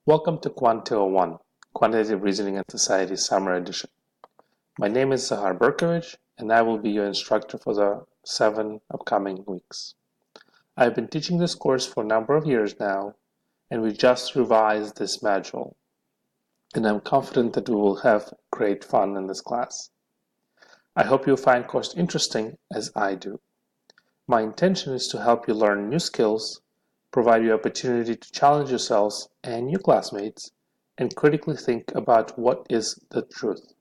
Welcome to Quant 201, Quantitative Reasoning and Society Summer Edition. My name is Zahar Berkovich, and I will be your instructor for the 7 upcoming weeks. I've been teaching this course for a number of years now, and we just revised this module, and I'm confident that we will have great fun in this class. I hope you'll find the course interesting as I do. My intention is to help you learn new skills, provide you opportunity to challenge yourselves and your classmates, and critically think about what is the truth.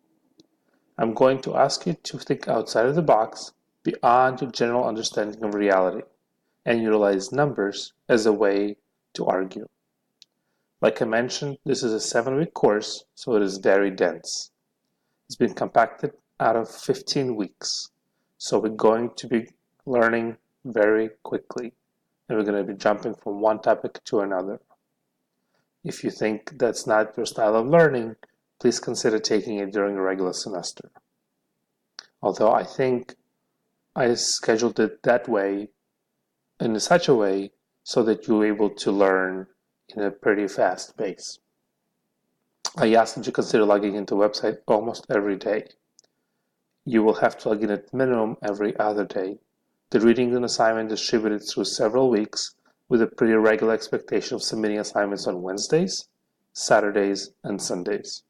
I'm going to ask you to think outside of the box, beyond your general understanding of reality, and utilize numbers as a way to argue. Like I mentioned, this is a 7-week course, so it is very dense. It's been compacted out of 15 weeks, so we're going to be learning very quickly, and we're going to be jumping from one topic to another. If you think that's not your style of learning, please consider taking it during a regular semester. Although I think I scheduled it that way, in such a way, so that you're able to learn in a pretty fast pace. I ask that you consider logging into the website almost every day. You will have to log in at minimum every other day. The reading and assignment distributed through several weeks with a pretty regular expectation of submitting assignments on Wednesdays, Saturdays, and Sundays.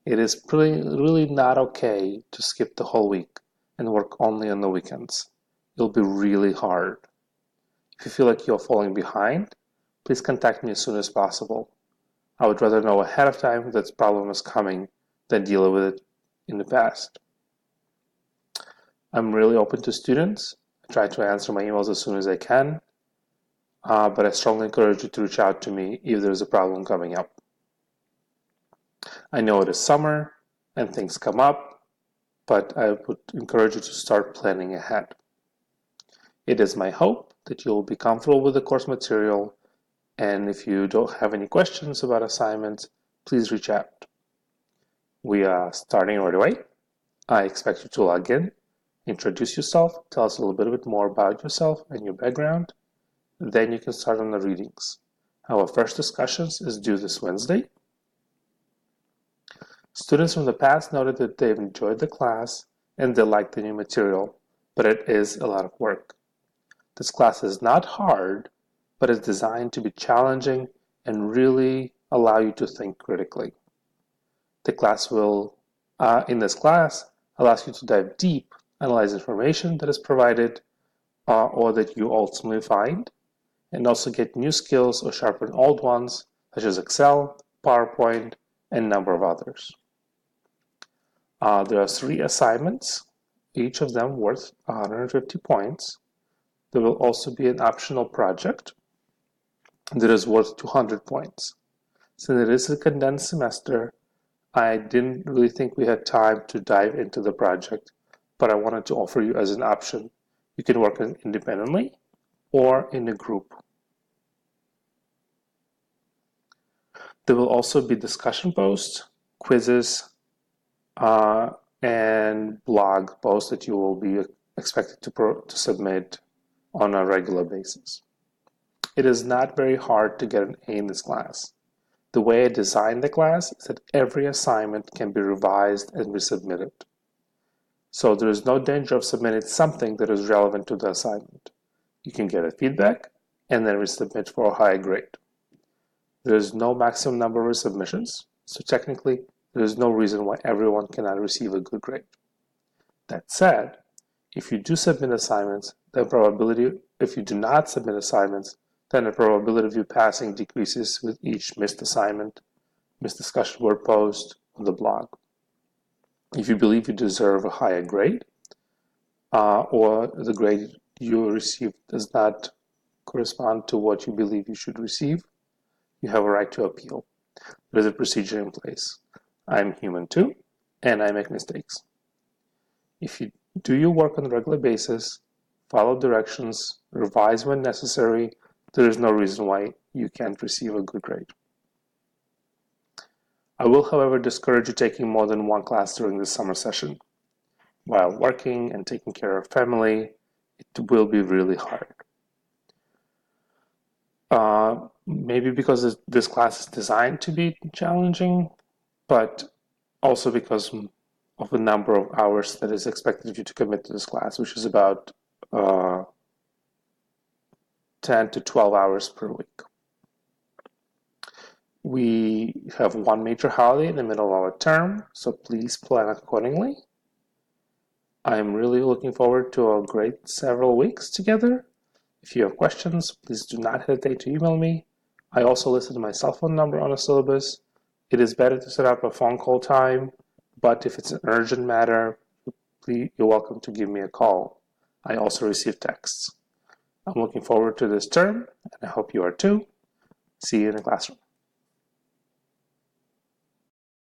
It is really not okay to skip the whole week and work only on the weekends. It'll be really hard. If you feel like you're falling behind, please contact me as soon as possible. I would rather know ahead of time that this problem is coming than deal with it in the past. I'm really open to students. I try to answer my emails as soon as I can, but I strongly encourage you to reach out to me if there's a problem coming up. I know it is summer and things come up, but I would encourage you to start planning ahead. It is my hope that you'll be comfortable with the course material, and if you don't have any questions about assignments, please reach out. We are starting right away. I expect you to log in, introduce yourself, tell us a little bit more about yourself and your background. Then you can start on the readings. Our first discussions is due this Wednesday. Students from the past noted that they've enjoyed the class and they like the new material, but it is a lot of work. This class is not hard, but is designed to be challenging and really allow you to think critically. The class will, in this class, allows you to dive deep, analyze information that is provided or that you ultimately find, and also get new skills or sharpen old ones, such as Excel, PowerPoint, and a number of others. There are 3 assignments, each of them worth 150 points. There will also be an optional project that is worth 200 points. Since it is a condensed semester, I didn't really think we had time to dive into the project, but I wanted to offer you as an option. You can work independently or in a group. There will also be discussion posts, quizzes, and blog posts that you will be expected to submit on a regular basis. It is not very hard to get an A in this class. The way I designed the class is that every assignment can be revised and resubmitted. So there is no danger of submitting something that is relevant to the assignment. You can get a feedback and then resubmit for a higher grade. There is no maximum number of submissions, so technically there is no reason why everyone cannot receive a good grade. That said, if you do submit assignments, if you do not submit assignments, then the probability of you passing decreases with each missed assignment, missed discussion board post on the blog. If you believe you deserve a higher grade, or the grade you received does not correspond to what you believe you should receive, you have a right to appeal. There's a procedure in place. I'm human too, and I make mistakes. If you do your work on a regular basis, follow directions, revise when necessary, there is no reason why you can't receive a good grade. I will, however, discourage you taking more than one class during this summer session. While working and taking care of family, it will be really hard. Maybe because this class is designed to be challenging, but also because of the number of hours that is expected of you to commit to this class, which is about 10 to 12 hours per week. We have one major holiday in the middle of our term, so please plan accordingly. I'm really looking forward to a great several weeks together. If you have questions, please do not hesitate to email me. I also listed my cell phone number on the syllabus. It is better to set up a phone call time, but if it's an urgent matter, please, you're welcome to give me a call. I also receive texts. I'm looking forward to this term, and I hope you are too. See you in the classroom.